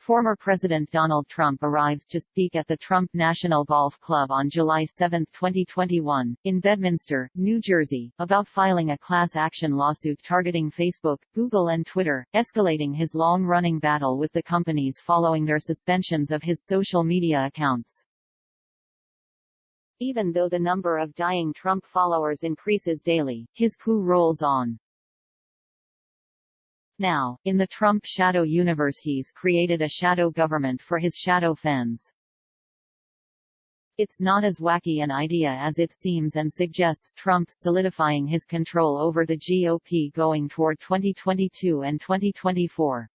Former President Donald Trump arrives to speak at the Trump National Golf Club on July 7, 2021, in Bedminster, New Jersey, about filing a class action lawsuit targeting Facebook, Google and Twitter, escalating his long-running battle with the companies following their suspensions of his social media accounts. Even though the number of dying Trump followers increases daily, his coup rolls on. Now, in the Trump shadow universe, he's created a shadow government for his shadow fans. It's not as wacky an idea as it seems and suggests Trump's solidifying his control over the GOP going toward 2022 and 2024.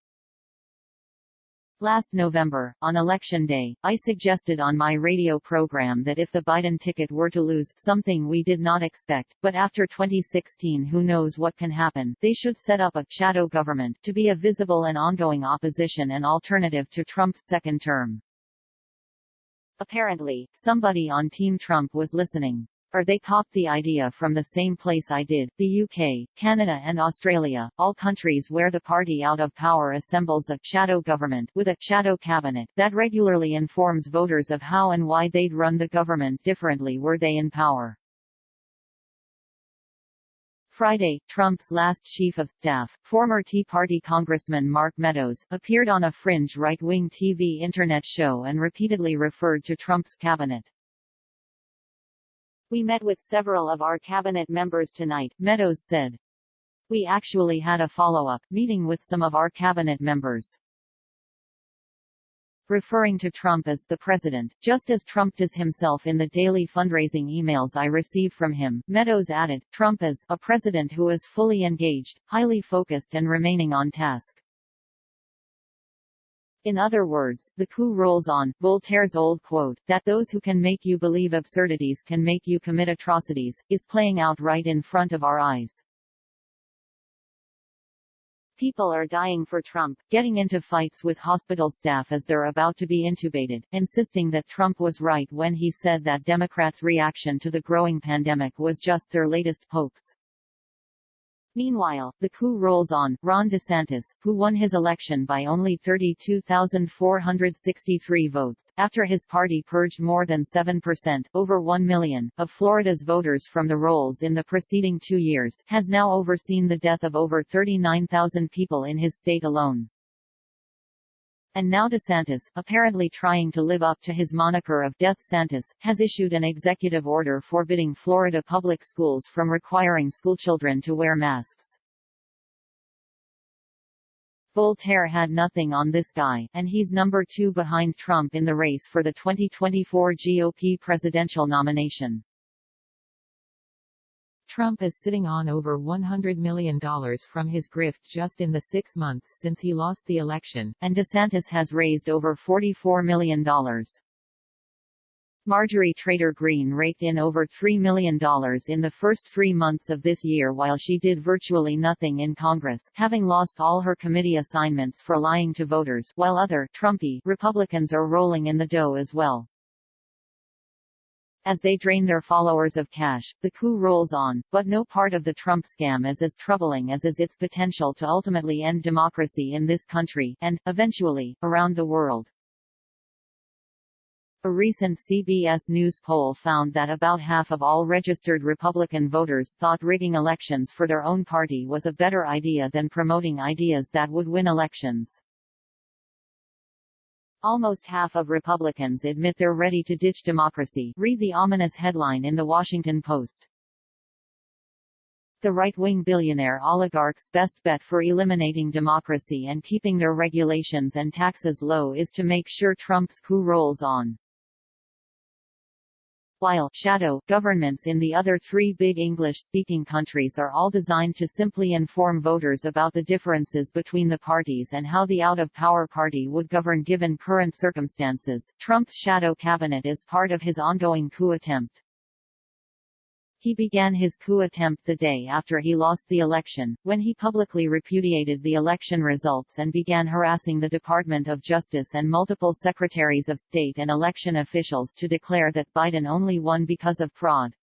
Last November, on Election Day, I suggested on my radio program that if the Biden ticket were to lose, something we did not expect, but after 2016 who knows what can happen, they should set up a shadow government to be a visible and ongoing opposition and alternative to Trump's second term. Apparently, somebody on Team Trump was listening. Or they copied the idea from the same place I did, the UK, Canada and Australia, all countries where the party out of power assembles a shadow government with a shadow cabinet that regularly informs voters of how and why they'd run the government differently were they in power. Friday, Trump's last chief of staff, former Tea Party Congressman Mark Meadows, appeared on a fringe right-wing TV internet show and repeatedly referred to Trump's cabinet. "We met with several of our cabinet members tonight," Meadows said. "We actually had a follow-up meeting with some of our cabinet members." Referring to Trump as the president, just as Trump does himself in the daily fundraising emails I receive from him, Meadows added, Trump is a president who is fully engaged, highly focused and remaining on task. In other words, the coup rolls on. Voltaire's old quote, that those who can make you believe absurdities can make you commit atrocities, is playing out right in front of our eyes. People are dying for Trump, getting into fights with hospital staff as they're about to be intubated, insisting that Trump was right when he said that Democrats' reaction to the growing pandemic was just their latest hoax. Meanwhile, the coup rolls on. Ron DeSantis, who won his election by only 32,463 votes, after his party purged more than 7%, over 1 million, of Florida's voters from the rolls in the preceding 2 years, has now overseen the death of over 39,000 people in his state alone. And now DeSantis, apparently trying to live up to his moniker of Death Santis, has issued an executive order forbidding Florida public schools from requiring schoolchildren to wear masks. Voltaire had nothing on this guy, and he's number 2 behind Trump in the race for the 2024 GOP presidential nomination. Trump is sitting on over $100 million from his grift just in the 6 months since he lost the election, and DeSantis has raised over $44 million. Marjorie Taylor Greene raked in over $3 million in the first 3 months of this year while she did virtually nothing in Congress, having lost all her committee assignments for lying to voters, while other Trumpy Republicans are rolling in the dough as well. As they drain their followers of cash, the coup rolls on, but no part of the Trump scam is as troubling as is its potential to ultimately end democracy in this country, and, eventually, around the world. A recent CBS News poll found that about half of all registered Republican voters thought rigging elections for their own party was a better idea than promoting ideas that would win elections. Almost half of Republicans admit they're ready to ditch democracy. Read the ominous headline in The Washington Post. The right-wing billionaire oligarchs' best bet for eliminating democracy and keeping their regulations and taxes low is to make sure Trump's coup rolls on. While shadow governments in the other 3 big English-speaking countries are all designed to simply inform voters about the differences between the parties and how the out-of-power party would govern given current circumstances, Trump's shadow cabinet is part of his ongoing coup attempt. He began his coup attempt the day after he lost the election, when he publicly repudiated the election results and began harassing the Department of Justice and multiple secretaries of state and election officials to declare that Biden only won because of fraud.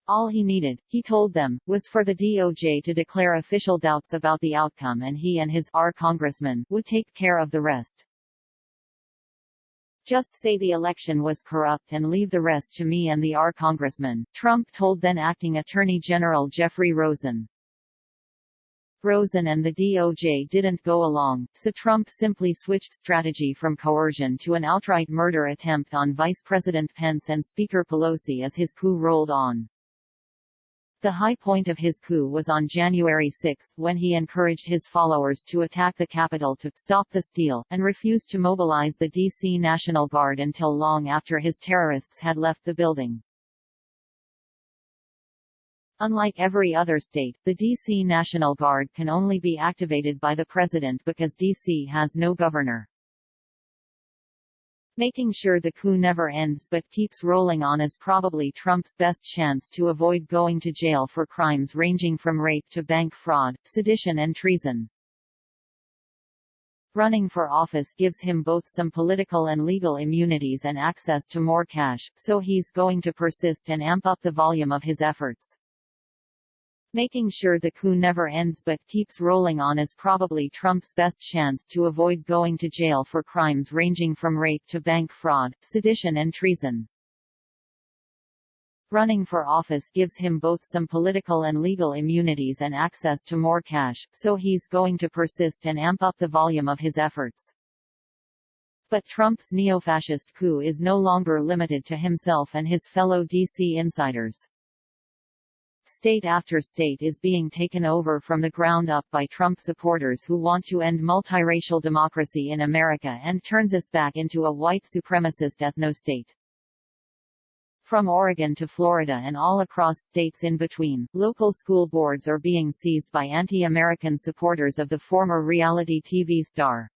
All he needed, he told them, was for the DOJ to declare official doubts about the outcome, and he and his congressmen would take care of the rest. Just say the election was corrupt and leave the rest to me and the congressman, Trump told then acting Attorney General Jeffrey Rosen. Rosen and the DOJ didn't go along, so Trump simply switched strategy from coercion to an outright murder attempt on Vice President Pence and Speaker Pelosi as his coup rolled on. The high point of his coup was on January 6, when he encouraged his followers to attack the Capitol to stop the steal, and refused to mobilize the D.C. National Guard until long after his terrorists had left the building. Unlike every other state, the D.C. National Guard can only be activated by the president because D.C. has no governor. Making sure the coup never ends but keeps rolling on is probably Trump's best chance to avoid going to jail for crimes ranging from rape to bank fraud, sedition and treason. Running for office gives him both some political and legal immunities and access to more cash, so he's going to persist and amp up the volume of his efforts. Making sure the coup never ends but keeps rolling on is probably Trump's best chance to avoid going to jail for crimes ranging from rape to bank fraud, sedition and treason. Running for office gives him both some political and legal immunities and access to more cash, so he's going to persist and amp up the volume of his efforts. But Trump's neo-fascist coup is no longer limited to himself and his fellow DC insiders. State after state is being taken over from the ground up by Trump supporters who want to end multiracial democracy in America and turns us back into a white supremacist ethno-state. From Oregon to Florida and all across states in between, local school boards are being seized by anti-American supporters of the former reality TV star.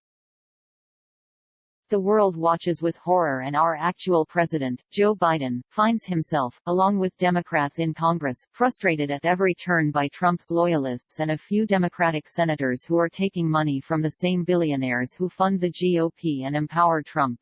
The world watches with horror, and our actual president, Joe Biden, finds himself, along with Democrats in Congress, frustrated at every turn by Trump's loyalists and a few Democratic senators who are taking money from the same billionaires who fund the GOP and empower Trump.